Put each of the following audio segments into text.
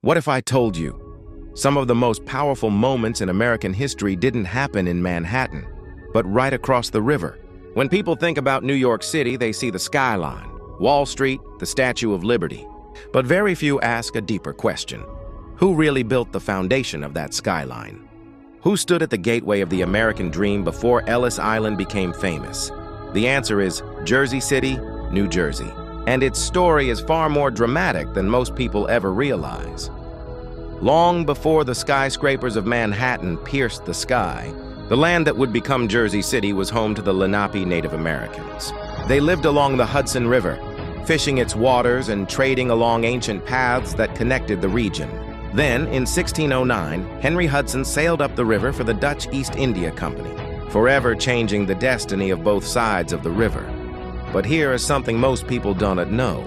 What if I told you some of the most powerful moments in American history didn't happen in Manhattan, but right across the river? When people think about New York City, they see the skyline, Wall Street, the Statue of Liberty. But very few ask a deeper question. Who really built the foundation of that skyline? Who stood at the gateway of the American dream before Ellis Island became famous? The answer is Jersey City, New Jersey. And its story is far more dramatic than most people ever realize. Long before the skyscrapers of Manhattan pierced the sky, the land that would become Jersey City was home to the Lenape Native Americans. They lived along the Hudson River, fishing its waters and trading along ancient paths that connected the region. Then, in 1609, Henry Hudson sailed up the river for the Dutch East India Company, forever changing the destiny of both sides of the river. But here is something most people don't know.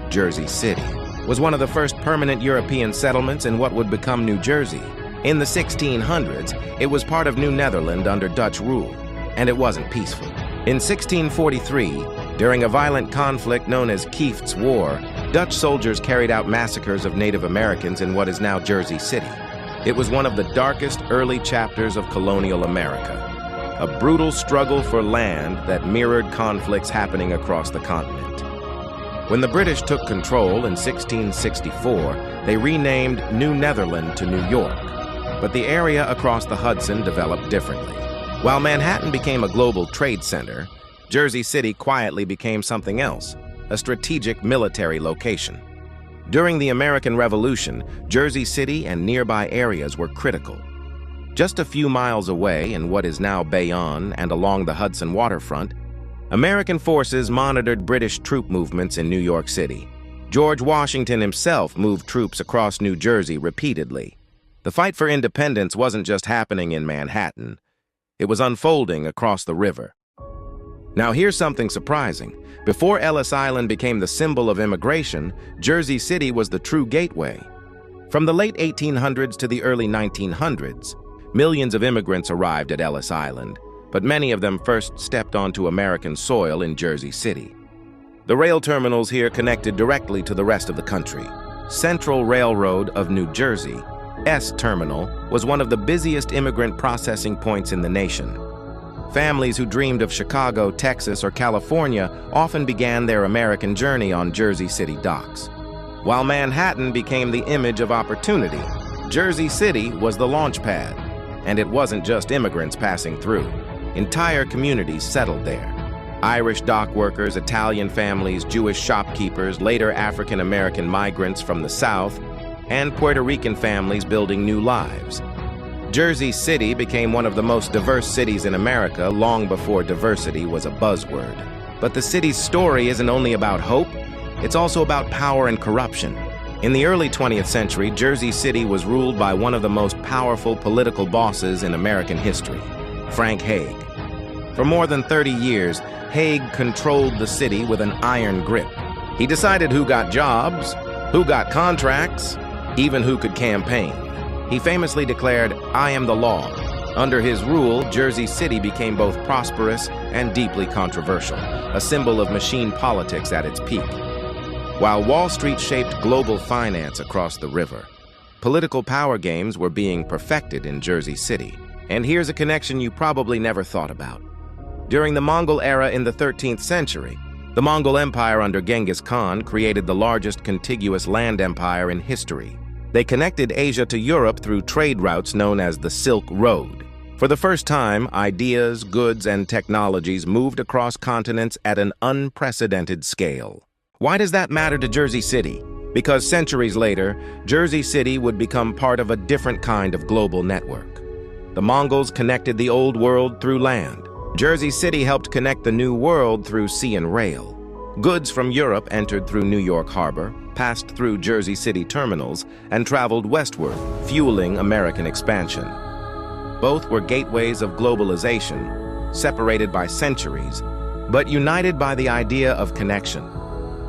Jersey City was one of the first permanent European settlements in what would become New Jersey. In the 1600s, it was part of New Netherland under Dutch rule, and it wasn't peaceful. In 1643, during a violent conflict known as Kieft's War, Dutch soldiers carried out massacres of Native Americans in what is now Jersey City. It was one of the darkest early chapters of colonial America, a brutal struggle for land that mirrored conflicts happening across the continent. When the British took control in 1664, they renamed New Netherland to New York, but the area across the Hudson developed differently. While Manhattan became a global trade center, Jersey City quietly became something else, a strategic military location. During the American Revolution, Jersey City and nearby areas were critical. Just a few miles away in what is now Bayonne and along the Hudson waterfront, American forces monitored British troop movements in New York City. George Washington himself moved troops across New Jersey repeatedly. The fight for independence wasn't just happening in Manhattan. It was unfolding across the river. Now here's something surprising. Before Ellis Island became the symbol of immigration, Jersey City was the true gateway. From the late 1800s to the early 1900s, millions of immigrants arrived at Ellis Island, but many of them first stepped onto American soil in Jersey City. The rail terminals here connected directly to the rest of the country. Central Railroad of New Jersey, S Terminal, was one of the busiest immigrant processing points in the nation. Families who dreamed of Chicago, Texas, or California often began their American journey on Jersey City docks. While Manhattan became the image of opportunity, Jersey City was the launch pad. And it wasn't just immigrants passing through. Entire communities settled there. Irish dock workers, Italian families, Jewish shopkeepers, later African-American migrants from the South, and Puerto Rican families building new lives. Jersey City became one of the most diverse cities in America long before diversity was a buzzword. But the city's story isn't only about hope, it's also about power and corruption. In the early 20th century, Jersey City was ruled by one of the most powerful political bosses in American history, Frank Hague. For more than 30 years, Hague controlled the city with an iron grip. He decided who got jobs, who got contracts, even who could campaign. He famously declared, "I am the law." Under his rule, Jersey City became both prosperous and deeply controversial, a symbol of machine politics at its peak. While Wall Street shaped global finance across the river, political power games were being perfected in Jersey City. And here's a connection you probably never thought about. During the Mongol era in the 13th century, the Mongol Empire under Genghis Khan created the largest contiguous land empire in history. They connected Asia to Europe through trade routes known as the Silk Road. For the first time, ideas, goods, and technologies moved across continents at an unprecedented scale. Why does that matter to Jersey City? Because centuries later, Jersey City would become part of a different kind of global network. The Mongols connected the old world through land. Jersey City helped connect the new world through sea and rail. Goods from Europe entered through New York Harbor, passed through Jersey City terminals, and traveled westward, fueling American expansion. Both were gateways of globalization, separated by centuries, but united by the idea of connection.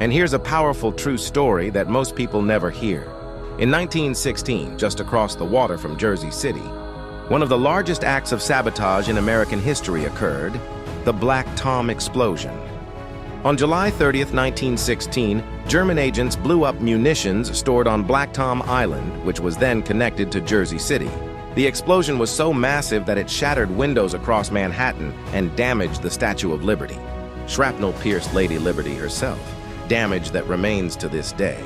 And here's a powerful true story that most people never hear. In 1916, just across the water from Jersey City, one of the largest acts of sabotage in American history occurred, the Black Tom explosion. On July 30th, 1916, German agents blew up munitions stored on Black Tom Island, which was then connected to Jersey City. The explosion was so massive that it shattered windows across Manhattan and damaged the Statue of Liberty. Shrapnel pierced Lady Liberty herself, damage that remains to this day.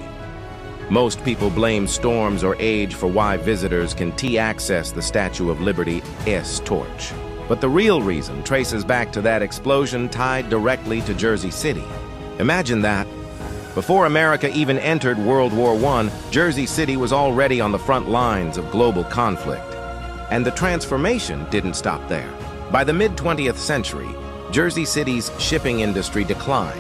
Most people blame storms or age for why visitors can access the Statue of Liberty's torch. But the real reason traces back to that explosion tied directly to Jersey City. Imagine that. Before America even entered World War I, Jersey City was already on the front lines of global conflict. And the transformation didn't stop there. By the mid-20th century, Jersey City's shipping industry declined.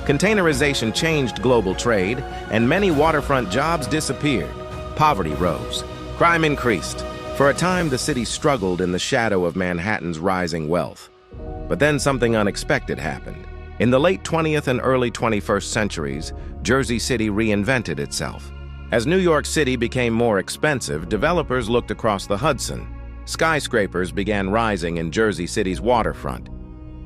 Containerization changed global trade, and many waterfront jobs disappeared. Poverty rose. Crime increased. For a time, the city struggled in the shadow of Manhattan's rising wealth. But then something unexpected happened. In the late 20th and early 21st centuries, Jersey City reinvented itself. As New York City became more expensive, developers looked across the Hudson. Skyscrapers began rising in Jersey City's waterfront.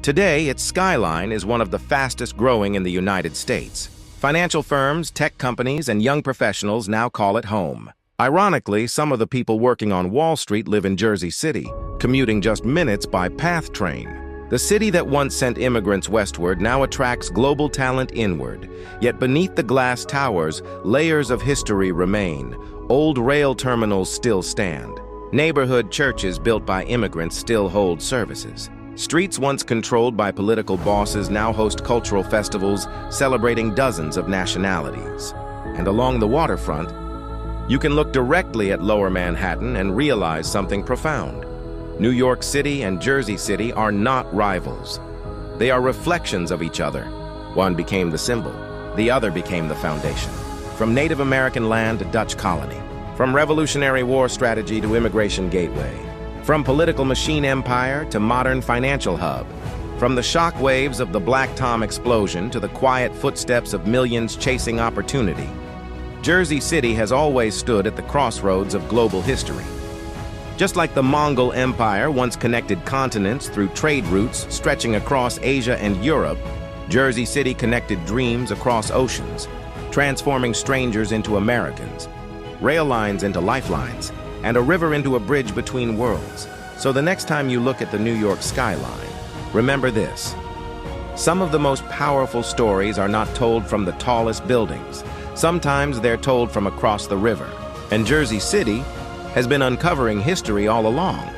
Today, its skyline is one of the fastest growing in the United States. Financial firms, tech companies, and young professionals now call it home. Ironically, some of the people working on Wall Street live in Jersey City, commuting just minutes by PATH train. The city that once sent immigrants westward now attracts global talent inward. Yet beneath the glass towers, layers of history remain. Old rail terminals still stand. Neighborhood churches built by immigrants still hold services. Streets once controlled by political bosses now host cultural festivals celebrating dozens of nationalities. And along the waterfront, you can look directly at Lower Manhattan and realize something profound. New York City and Jersey City are not rivals. They are reflections of each other. One became the symbol, the other became the foundation. From Native American land to Dutch colony, from Revolutionary War strategy to immigration gateway, from political machine empire to modern financial hub, from the shock waves of the Black Tom explosion to the quiet footsteps of millions chasing opportunity, Jersey City has always stood at the crossroads of global history. Just like the Mongol Empire once connected continents through trade routes stretching across Asia and Europe, Jersey City connected dreams across oceans, transforming strangers into Americans, rail lines into lifelines, and a river into a bridge between worlds. So the next time you look at the New York skyline, remember this. Some of the most powerful stories are not told from the tallest buildings. Sometimes they're told from across the river. And Jersey City has been uncovering history all along.